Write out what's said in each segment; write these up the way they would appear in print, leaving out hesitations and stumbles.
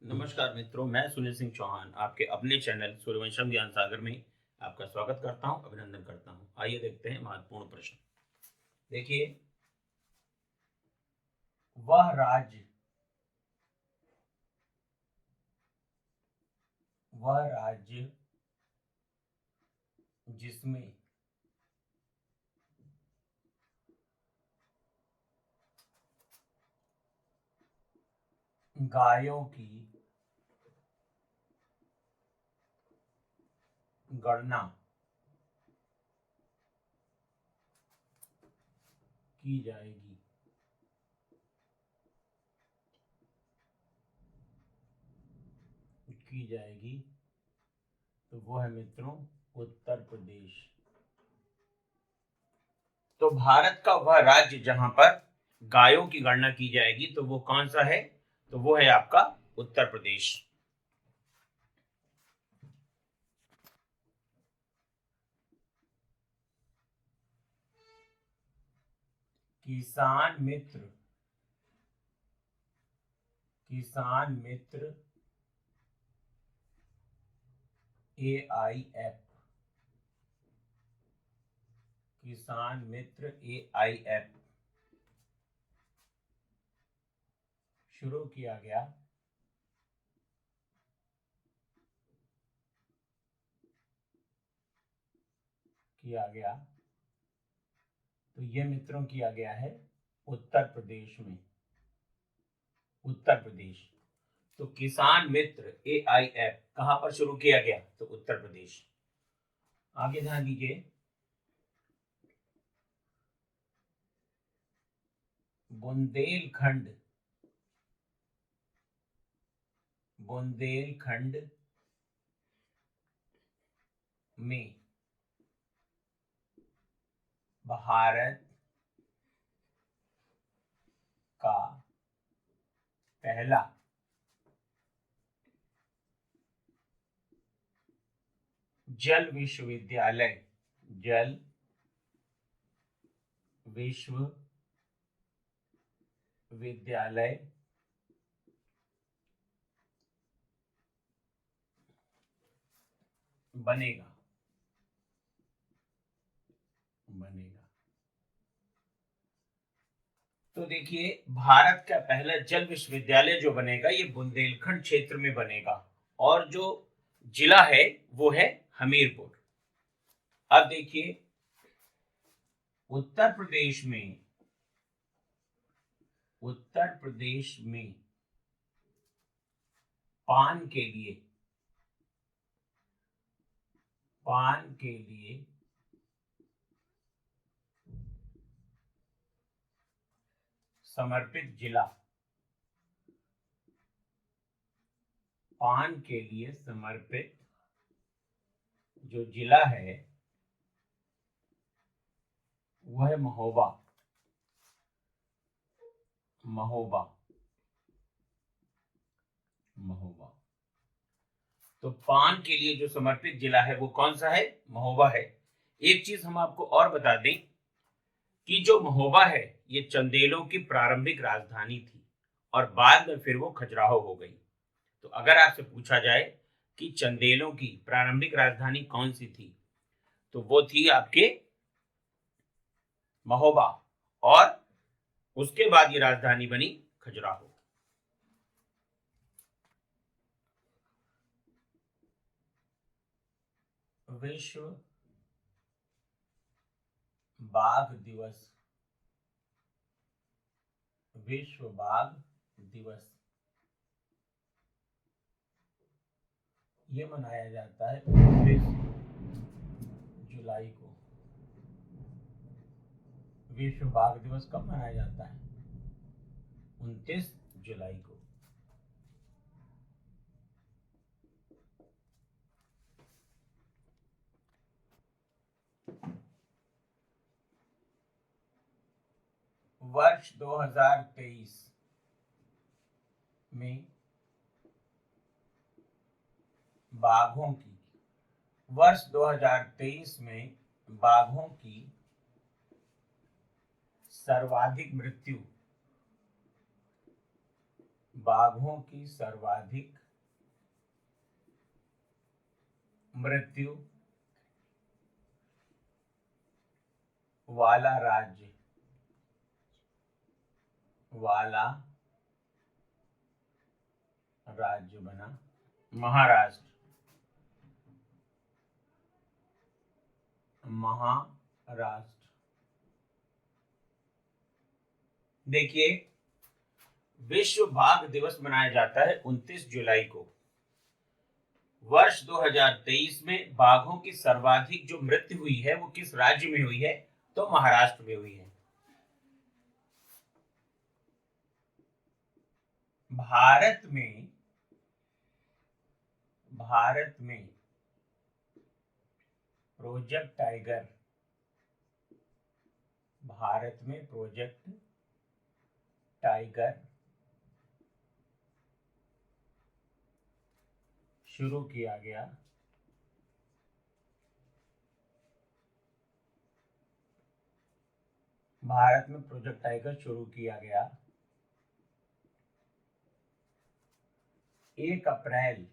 नमस्कार मित्रों, मैं सुनील सिंह चौहान आपके अपने चैनल सूर्यवंशम ज्ञान सागर में आपका स्वागत करता हूं, अभिनंदन करता हूं। आइए देखते हैं महत्वपूर्ण प्रश्न। देखिए, वह राज्य वह राज्य जिसमें गायों की गणना की जाएगी, तो वो है मित्रों उत्तर प्रदेश। तो भारत का वह राज्य जहां पर गायों की गणना की जाएगी तो वो कौन सा है? तो वो है आपका उत्तर प्रदेश। किसान मित्र AIF, किसान मित्र AIF शुरू किया गया तो ये मित्रों किया गया है उत्तर प्रदेश में। उत्तर प्रदेश। तो किसान मित्र AIF कहां पर शुरू किया गया? तो उत्तर प्रदेश। आगे ध्यान दीजिए, बुंदेलखंड बुंदेलखंड में भारत का पहला जल विश्वविद्यालय बनेगा। तो देखिए, भारत का पहला जल विश्वविद्यालय जो बनेगा ये बुंदेलखंड क्षेत्र में बनेगा, और जो जिला है वो है हमीरपुर। अब देखिए, उत्तर प्रदेश में पान के लिए समर्पित जिला, पान के लिए समर्पित जो जिला है वह है महोबा। तो पान के लिए जो समर्पित जिला है वो कौन सा है? महोबा है। एक चीज हम आपको और बता दें कि जो महोबा है ये चंदेलों की प्रारंभिक राजधानी थी और बाद में फिर वो खजुराहो हो गई। तो अगर आपसे पूछा जाए कि चंदेलों की प्रारंभिक राजधानी कौन सी थी, तो वो थी आपके महोबा, और उसके बाद ये राजधानी बनी खजुराहो। विश्व बाघ दिवस ये मनाया जाता है 29 जुलाई को। विश्व बाघ दिवस कब मनाया जाता है? 29 जुलाई को। वर्ष 2023 में बाघों की सर्वाधिक मृत्यु बाघों की सर्वाधिक मृत्यु वाला राज्य बना महाराष्ट्र। देखिए, विश्व बाघ दिवस मनाया जाता है 29 जुलाई को। वर्ष 2023 में बाघों की सर्वाधिक जो मृत्यु हुई है वो किस राज्य में हुई है? तो महाराष्ट्र में हुई है। भारत में प्रोजेक्ट टाइगर शुरू किया गया। भारत में प्रोजेक्ट टाइगर शुरू किया गया 1 अप्रैल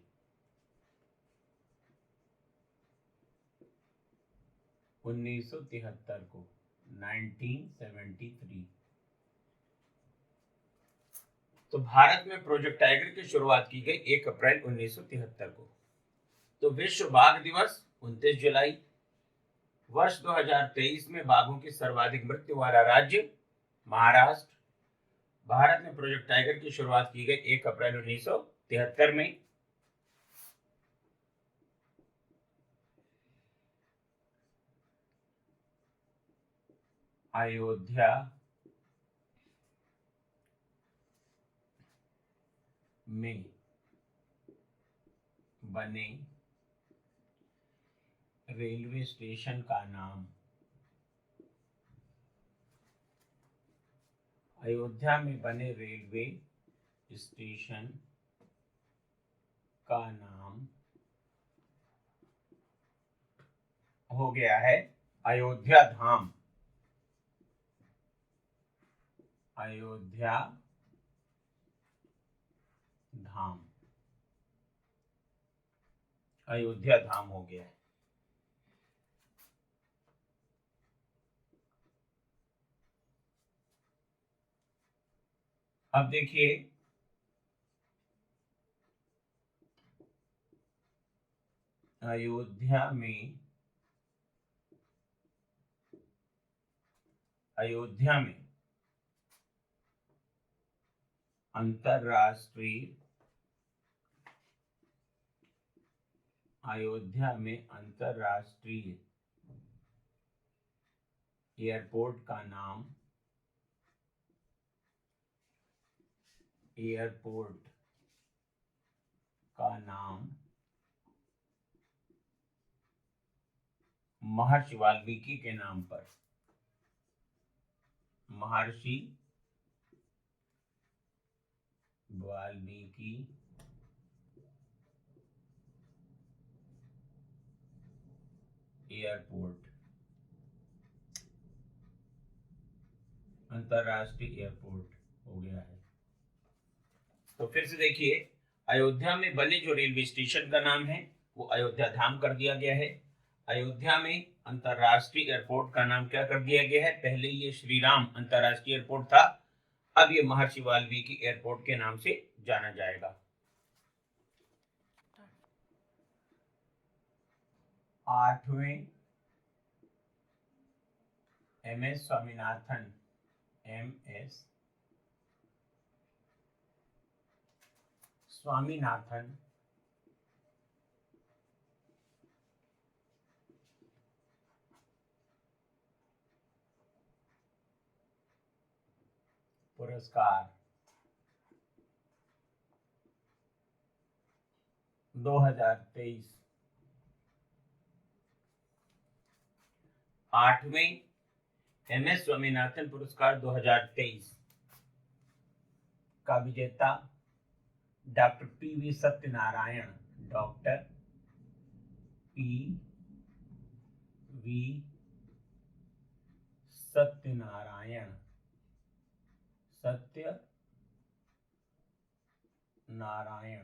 1973 को, 1973। तो भारत में प्रोजेक्ट टाइगर की शुरुआत की गई 1 अप्रैल 1973 को। तो विश्व बाघ दिवस 29 जुलाई। वर्ष 2023 में बाघों की सर्वाधिक मृत्यु वाला राज्य महाराष्ट्र। भारत में प्रोजेक्ट टाइगर की शुरुआत की गई 1 अप्रैल 1973 में। अयोध्या में बने रेलवे स्टेशन का नाम अयोध्या में बने रेलवे स्टेशन का नाम हो गया है अयोध्या धाम। अयोध्या धाम हो गया है। अब देखिए, अयोध्या में अंतरराष्ट्रीय एयरपोर्ट का नाम महर्षि वाल्मीकि के नाम पर, महर्षि वाल्मीकि एयरपोर्ट, अंतरराष्ट्रीय एयरपोर्ट हो गया है। तो फिर से देखिए, अयोध्या में बने जो रेलवे स्टेशन का नाम है वो अयोध्या धाम कर दिया गया है। अयोध्या में अंतरराष्ट्रीय एयरपोर्ट का नाम क्या कर दिया गया है? पहले ये श्री राम अंतरराष्ट्रीय एयरपोर्ट था, अब ये महर्षि वाल्मीकि एयरपोर्ट के नाम से जाना जाएगा। 8वें एमएस स्वामीनाथन पुरस्कार 2023। 8वें एमएस स्वामीनाथन पुरस्कार 2023 का विजेता doctor PV. Satyanarayana, doctor PV. Satyanarayana, Narayana,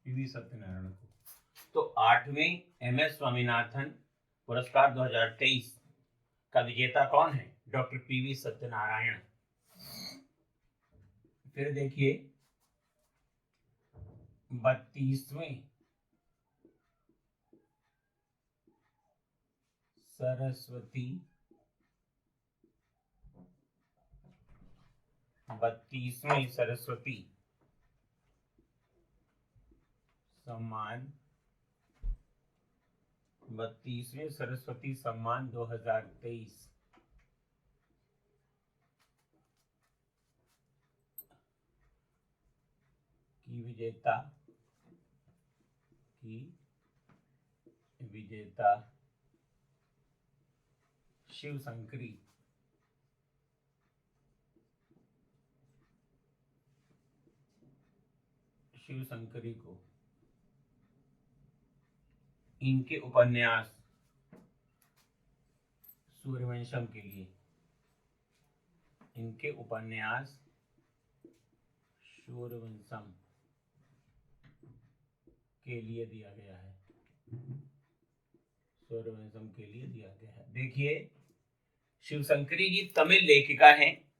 PV Satyanarayana को। तो 8वें MS स्वामीनाथन पुरस्कार 2023 का विजेता कौन है? Doctor PV Satyanarayan. फिर देखिए 32वें सरस्वती सम्मान 32वें सरस्वती सम्मान 2023 की विजेता शिव शंकरी को इनके उपन्यास सूर्यवंशम के लिए दिया गया है। सूर्यवंशम के लिए दिया गया है। देखिए शिवशंकरी जी तमिल लेखिका हैं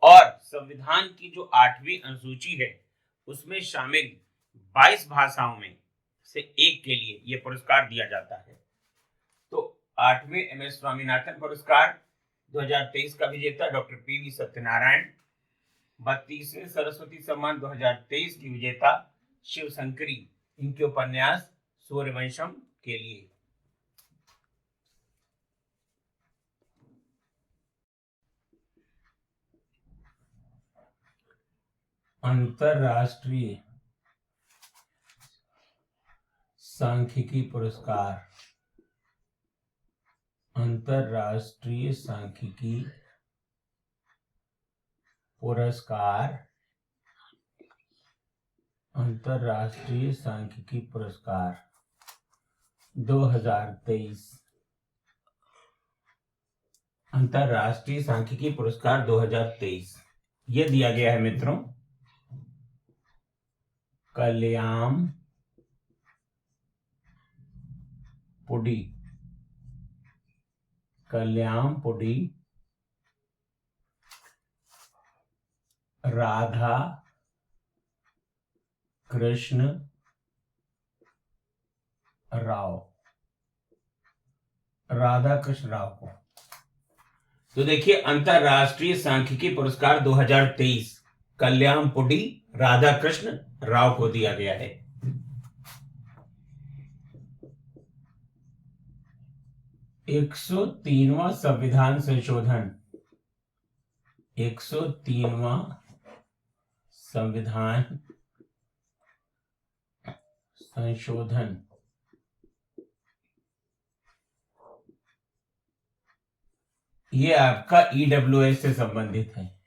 और संविधान की जो 8वीं अनुसूची है उसमें शामिल 22 भाषाओं में से एक के लिए यह पुरस्कार दिया जाता है। तो 8वें MS स्वामीनाथन पुरस्कार 2023 का विजेता डॉक्टर पीवी सत्यनारायण, 32वें सरस्वती सम्मान 2023 की विजेता शिवशंकरी, इनके उपन्यास सूर्यवंशम के लिए। अंतरराष्ट्रीय सांख्यिकी पुरस्कार, अंतरराष्ट्रीय सांख्यिकी पुरस्कार 2023, अंतरराष्ट्रीय सांख्यिकी पुरस्कार 2023 ये दिया गया है मित्रों कल्याणपुडी राधा कृष्ण राव को। तो देखिए अंतरराष्ट्रीय सांख्यिकी पुरस्कार 2023 कल्याणपुडी राधा कृष्ण राव को दिया गया है। एक 103वां संविधान संशोधन, 103वां संविधान संशोधन ये आपका EWS से संबंधित है।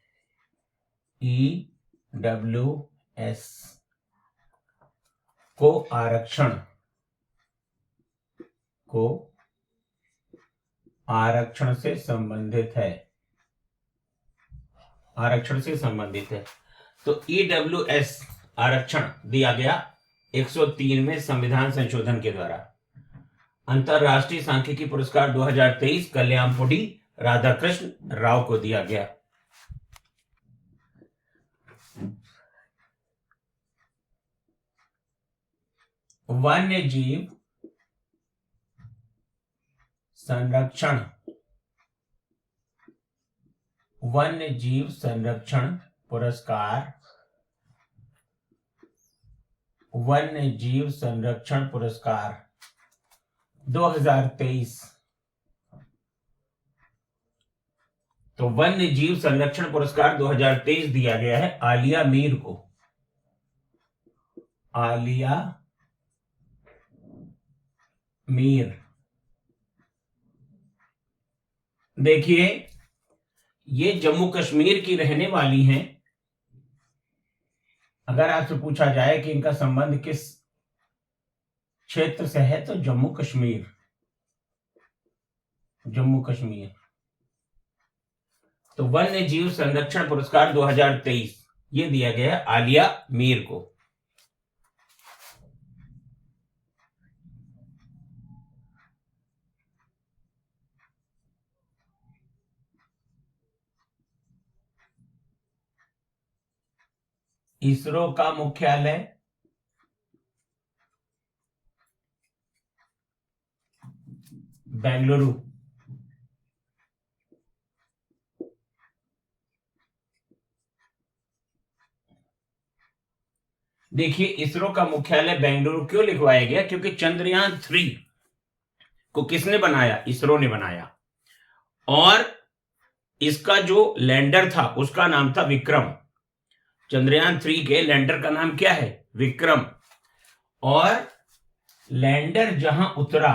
EWS को आरक्षण से संबंधित है। तो EWS आरक्षण दिया गया 103वें संविधान संशोधन के द्वारा। अंतरराष्ट्रीय सांख्यिकी पुरस्कार 2023 कल्याणपुडी राधाकृष्ण राव को दिया गया। वन्यजीव संरक्षण पुरस्कार 2023। तो वन्य जीव संरक्षण पुरस्कार 2023 दिया गया है आलिया मीर को। आलिया मीर, देखिए ये जम्मू कश्मीर की रहने वाली हैं। अगर आपसे पूछा जाए कि इनका संबंध किस क्षेत्र से है तो जम्मू कश्मीर। तो वन्य जीव संरक्षण पुरस्कार 2023 ये दिया गया आलिया मीर को। इसरो का मुख्यालय बेंगलुरु। देखिए इसरो का मुख्यालय बेंगलुरु क्यों लिखवाया गया, क्योंकि चंद्रयान 3 को किसने बनाया, इसरो ने बनाया, और इसका जो लैंडर था उसका नाम था विक्रम। चंद्रयान 3 के लैंडर का नाम क्या है, विक्रम। और लैंडर जहां उतरा,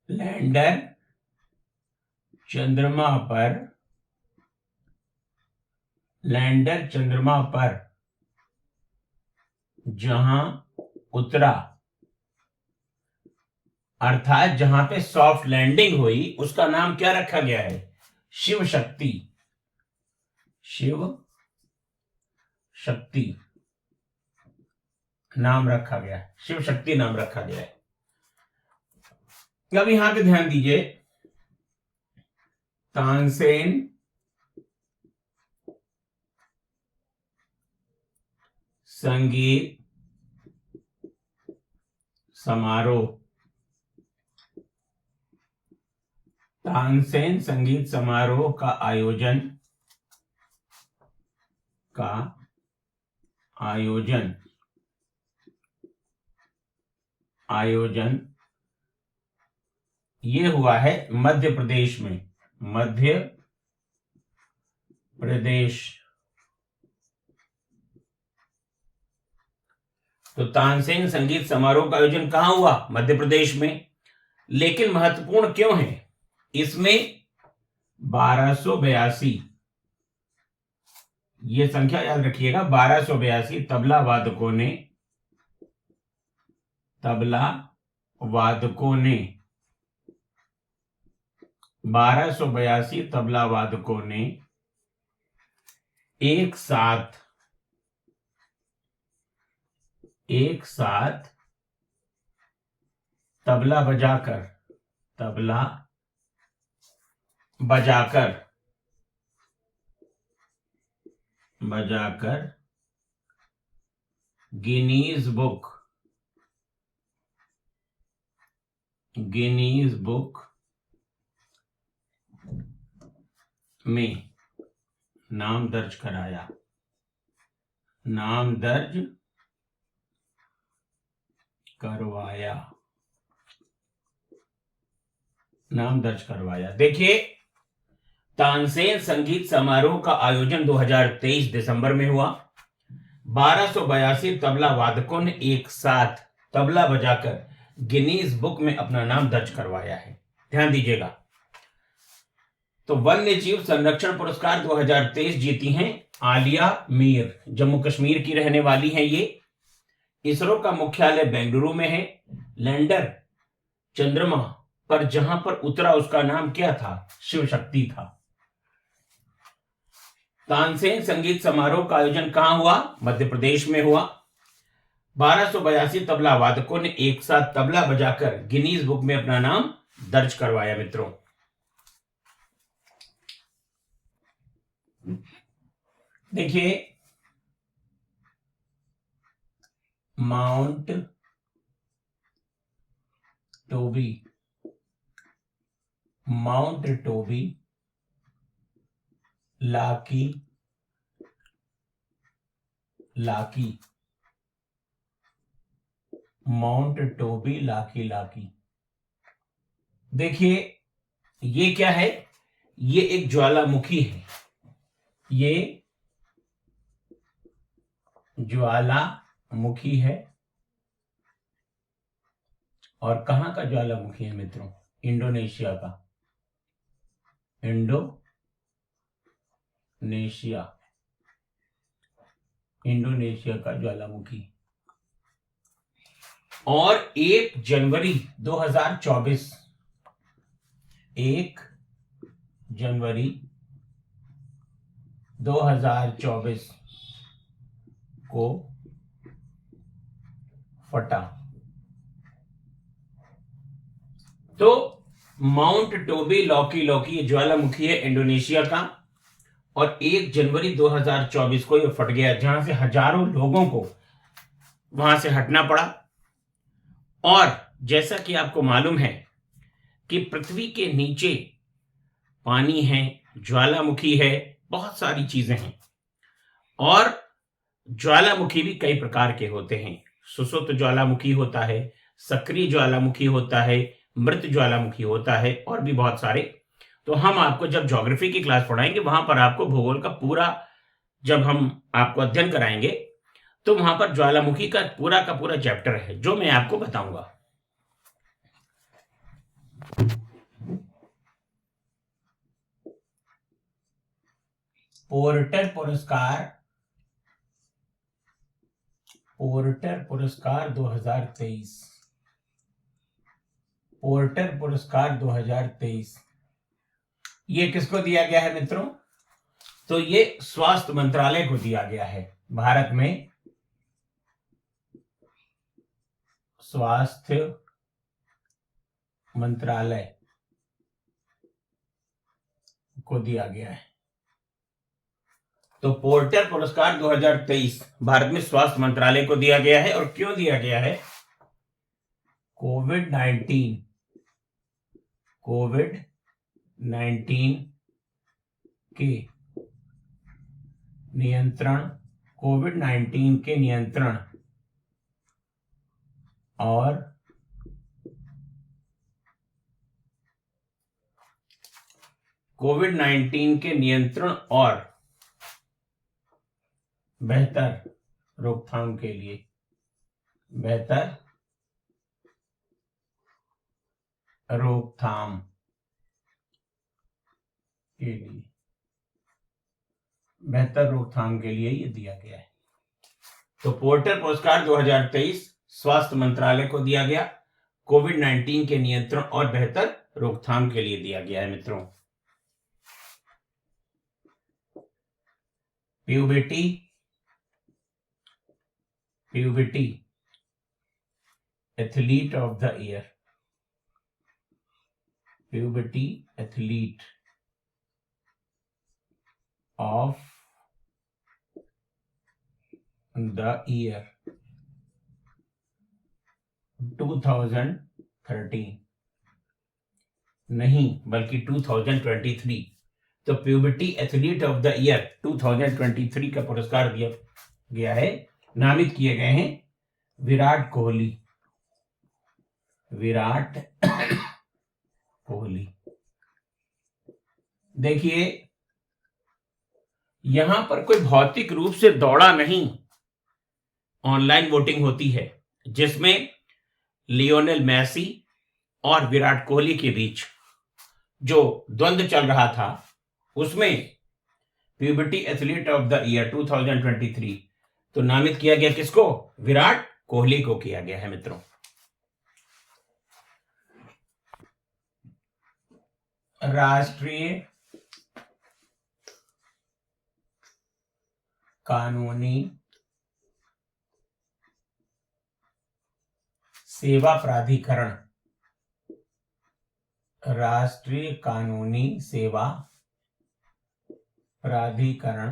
लैंडर चंद्रमा पर, लैंडर चंद्रमा पर जहां उतरा, अर्थात जहां पे सॉफ्ट लैंडिंग हुई, उसका नाम क्या रखा गया है, शिव शक्ति। शिव शक्ति नाम रखा गया है, शिव शक्ति नाम रखा गया है। अब यहां पे ध्यान दीजिए, तानसेन संगीत समारोह, तानसेन संगीत समारोह का आयोजन ये हुआ है मध्य प्रदेश में, मध्य प्रदेश। तो तानसेन संगीत समारोह का आयोजन कहां हुआ, मध्य प्रदेश में। लेकिन महत्वपूर्ण क्यों है, इसमें 1282, ये संख्या याद रखिएगा, 1282 तबला वादकों ने 1282 तबला वादकों ने एक साथ तबला बजाकर गिनीज बुक में नाम दर्ज करवाया। देखिए तानसेन संगीत समारोह का आयोजन 2023 दिसंबर में हुआ। 1282 तबला वादकों ने एक साथ तबला बजाकर गिनीज बुक में अपना नाम दर्ज करवाया है। ध्यान दीजिएगा। तो वन्य जीव संरक्षण पुरस्कार 2023 जीती हैं आलिया मीर, जम्मू कश्मीर की रहने वाली हैं ये। इसरो का मुख्यालय बेंगलुरु में है। लैंडर चंद्रमा पर जहां पर उतरा उसका नाम क्या था, शिव शक्ति था। तानसेन संगीत समारोह का आयोजन कहां हुआ, मध्य प्रदेश में हुआ। 1282 तबला वादकों ने एक साथ तबला बजाकर गिनीज बुक में अपना नाम दर्ज करवाया। मित्रों देखिए, माउंट टोबी लाकी माउंट टोबी लाकी। देखिए ये क्या है, ये एक ज्वालामुखी है, ये ज्वालामुखी है। और कहां का ज्वालामुखी है मित्रों, इंडोनेशिया का, इंडोनेशिया का ज्वालामुखी। और 1 जनवरी 2024 1 जनवरी 2024 को फटा। तो माउंट टोबी लॉकी लॉकी ये ज्वालामुखी है इंडोनेशिया का, और 1 जनवरी 2024 को ये फट गया, जहां से हजारों लोगों को वहां से हटना पड़ा। और जैसा कि आपको मालूम है कि पृथ्वी के नीचे पानी है, ज्वालामुखी है, बहुत सारी चीजें हैं। और ज्वालामुखी भी कई प्रकार के होते हैं। सुसुप्त ज्वालामुखी होता है, सक्रिय ज्वालामुखी होता है, मृत ज्वालामुखी होता है, और भी बहुत सारे। तो हम आपको जब ज्योग्राफी की क्लास पढ़ाएंगे, वहां पर आपको भूगोल का पूरा, जब हम आपको अध्ययन कराएंगे, तो वहां पर ज्वालामुखी का पूरा चैप्टर है जो मैं आपको बताऊंगा। पोर्टर पुरस्कार 2023। पोर्टर पुरस्कार 2023 ये किसको दिया गया है मित्रों? तो ये स्वास्थ्य मंत्रालय को दिया गया है। भारत में स्वास्थ्य मंत्रालय को दिया गया है। तो पोर्टर पुरस्कार 2023 भारत में स्वास्थ्य मंत्रालय को दिया गया है। और क्यों दिया गया है? कोविड-19 के नियंत्रण, कोविड-19 के नियंत्रण और कोविड-19 के नियंत्रण और बेहतर रोकथाम के लिए, बेहतर रोकथाम के लिए, बेहतर रोकथाम के लिए ये दिया गया है। तो पोर्टर पुरस्कार 2023 स्वास्थ्य मंत्रालय को दिया गया, कोविड-19 के नियंत्रण और बेहतर रोकथाम के लिए दिया गया है मित्रों। Puberty athlete of the year, puberty athlete of the year 2013 नहीं बल्कि 2023। तो puberty athlete of the year 2023 का पुरस्कार दिया गया है। नामित किए गए हैं विराट कोहली। देखिए यहां पर कोई भौतिक रूप से दौड़ा नहीं, ऑनलाइन वोटिंग होती है, जिसमें लियोनेल मेसी और विराट कोहली के बीच जो द्वंद्व चल रहा था, उसमें puberty athlete of the year 2023 तो नामित किया गया किसको? विराट कोहली को किया गया है मित्रों। राष्ट्रीय कानूनी सेवा प्राधिकरण, राष्ट्रीय कानूनी सेवा प्राधिकरण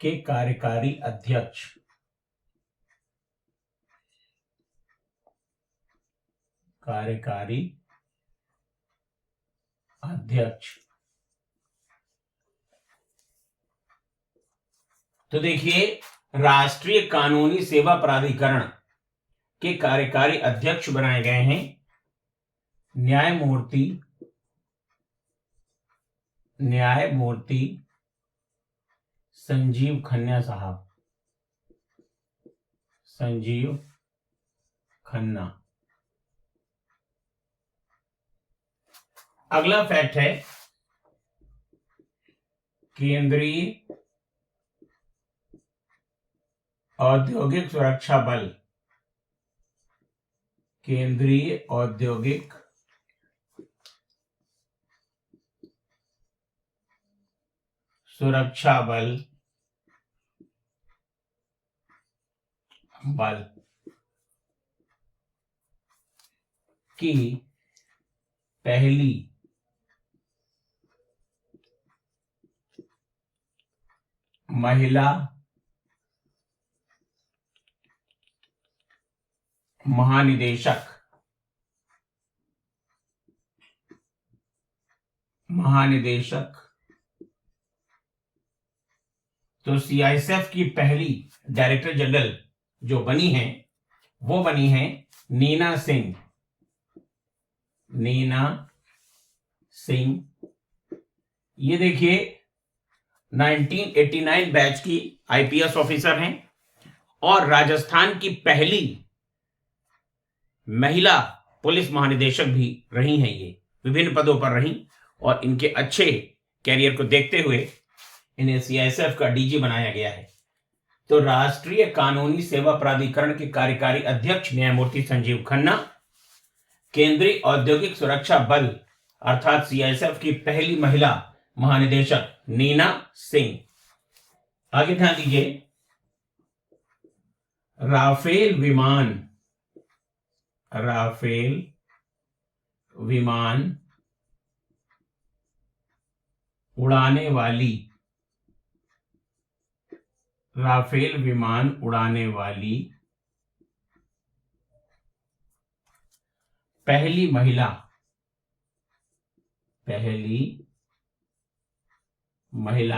के कार्यकारी अध्यक्ष। तो देखिए राष्ट्रीय कानूनी सेवा प्राधिकरण के कार्यकारी अध्यक्ष बनाए गए हैं न्यायमूर्ति संजीव खन्ना। अगला फैक्ट है केंद्रीय औद्योगिक सुरक्षा बल, केंद्रीय औद्योगिक सुरक्षा बल की पहली महिला महानिदेशक तो सीआईएसएफ की पहली डायरेक्टर जनरल जो बनी है वो बनी है नीना सिंह। ये देखिए 1989 बैच की आईपीएस ऑफिसर हैं और राजस्थान की पहली महिला पुलिस महानिदेशक भी रही हैं। ये विभिन्न पदों पर रही और इनके अच्छे कैरियर को देखते हुए इन्हें सीआईएसएफ का डीजी बनाया गया है। तो राष्ट्रीय कानूनी सेवा प्राधिकरण के कार्यकारी अध्यक्ष न्यायमूर्ति संजीव खन्ना, केंद्रीय औद्योगिक सुरक्षा बल अर्थात सीआईएसएफ की पहली महिला महानिदेशक नीना सिंह। आगे ध्यान दीजिए, राफेल विमान उड़ाने वाली पहली महिला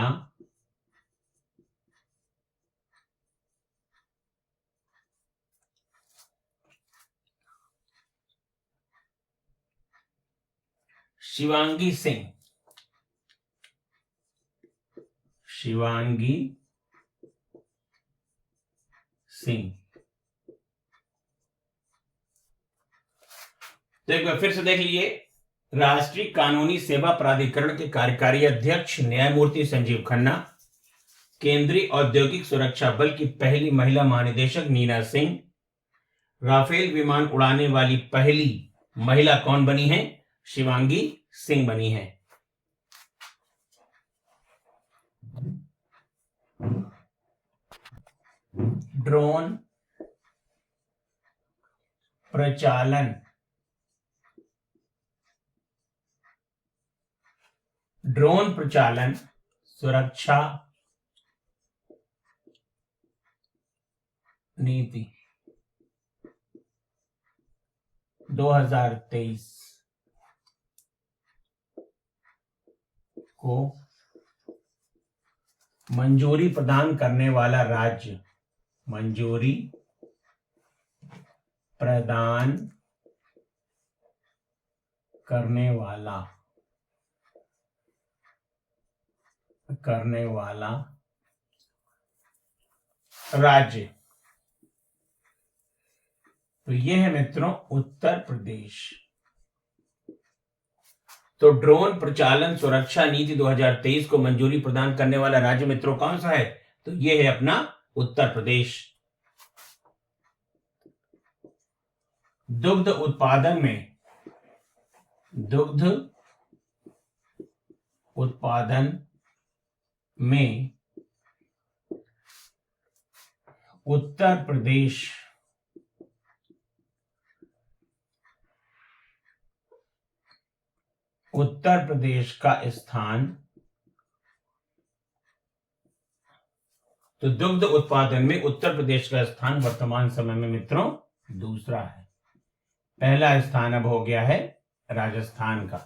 शिवांगी सिंह। तो एक बार फिर से देख लीजिए, राष्ट्रीय कानूनी सेवा प्राधिकरण के कार्यकारी अध्यक्ष न्यायमूर्ति संजीव खन्ना, केंद्रीय औद्योगिक सुरक्षा बल की पहली महिला महानिदेशक नीना सिंह, राफेल विमान उड़ाने वाली पहली महिला कौन बनी है? शिवांगी सिंह बनी है। ड्रोन प्रचालन सुरक्षा नीति 2023 को मंजूरी प्रदान करने वाला राज्य तो ये है मित्रों उत्तर प्रदेश। तो ड्रोन प्रचालन सुरक्षा नीति 2023 को मंजूरी प्रदान करने वाला राज्य मित्रों कौन सा है? तो ये है अपना उत्तर प्रदेश। दुग्ध उत्पादन में उत्तर प्रदेश का स्थान, तो दुग्ध उत्पादन में उत्तर प्रदेश का स्थान वर्तमान समय में मित्रों दूसरा है। पहला स्थान अब हो गया है राजस्थान का।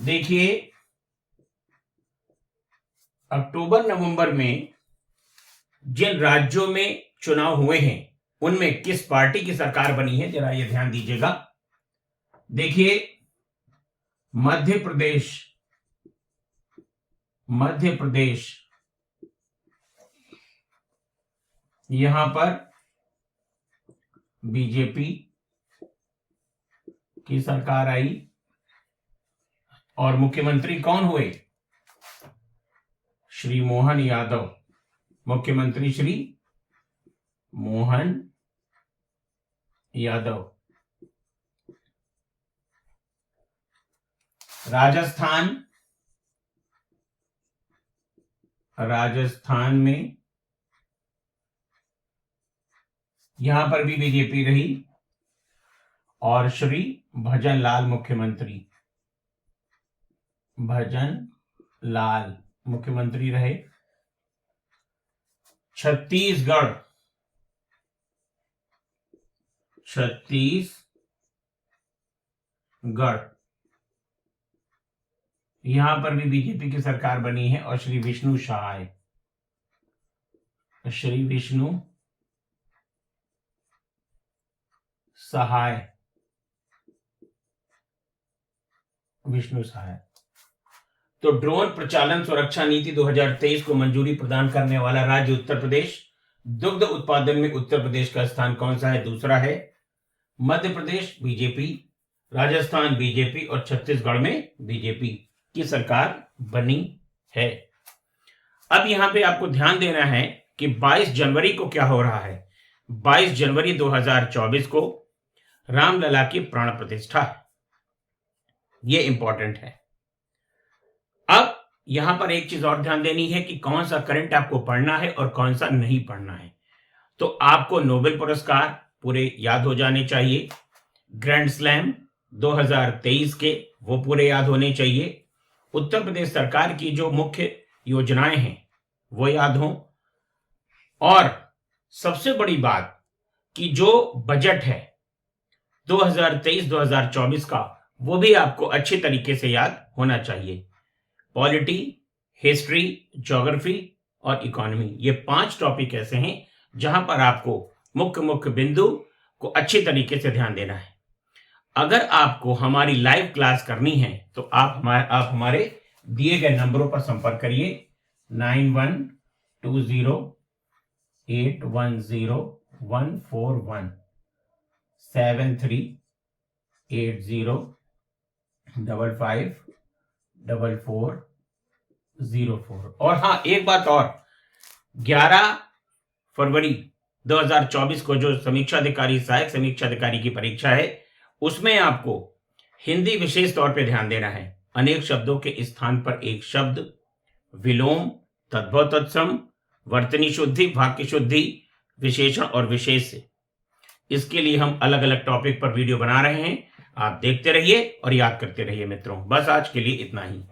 देखिए अक्टूबर नवंबर में जिन राज्यों में चुनाव हुए हैं उनमें किस पार्टी की सरकार बनी है, जरा ये ध्यान दीजिएगा। देखिए मध्य प्रदेश यहां पर बीजेपी की सरकार आई और मुख्यमंत्री कौन हुए? श्री मोहन यादव। मुख्यमंत्री श्री मोहन यादव। राजस्थान राजस्थान में यहां पर भी बीजेपी रही और श्री भजन लाल मुख्यमंत्री रहे। छत्तीसगढ़ यहां पर भी बीजेपी की सरकार बनी है और श्री विष्णु सहाय तो ड्रोन प्रचालन सुरक्षा नीति 2023 को मंजूरी प्रदान करने वाला राज्य उत्तर प्रदेश। दुग्ध उत्पादन में उत्तर प्रदेश का स्थान कौन सा है? दूसरा है। मध्य प्रदेश बीजेपी, राजस्थान बीजेपी और छत्तीसगढ़ में बीजेपी की सरकार बनी है। अब यहां पे आपको ध्यान देना है कि 22 जनवरी को क्या हो रहा है। 22 जनवरी 2024 को रामलला की प्राण प्रतिष्ठा है। ये इंपॉर्टेंट है। अब यहां पर एक चीज और ध्यान देनी है कि कौन सा करंट आपको पढ़ना है और कौन सा नहीं पढ़ना है। तो आपको नोबेल पुरस्कार पूरे याद हो जाने चाहिए, ग्रैंड स्लैम 2023 के वो पूरे याद होने चाहिए, उत्तर प्रदेश सरकार की जो मुख्य योजनाएं हैं वो याद हों, और सबसे बड़ी बात कि जो बजट है 2023-2024 का वो भी आपको अच्छे तरीके से याद होना चाहिए। पॉलिटी, हिस्ट्री, ज्योग्राफी और इकोनॉमी, ये 5 टॉपिक ऐसे हैं जहां पर आपको मुख्य बिंदु को अच्छे तरीके से ध्यान देना है। अगर आपको हमारी लाइव क्लास करनी है तो आप हमारे दिए गए नंबरों पर संपर्क करिए 9120810141 7382554404। और हाँ, एक बात और, 11 फरवरी 2024 को जो सहायक समीक्षा अधिकारी की परीक्षा है उसमें आपको हिंदी विशेष तौर पे ध्यान देना है। अनेक शब्दों के स्थान पर एक शब्द, विलोम, तद्भव तत्सम, वर्तनी शुद्धि, वाक्य शुद्धि, विशेषण और विशेष। इसके लिए हम अलग अलग टॉपिक पर वीडियो बना रहे हैं। आप देखते रहिए और याद करते रहिए मित्रों। बस आज के लिए इतना ही।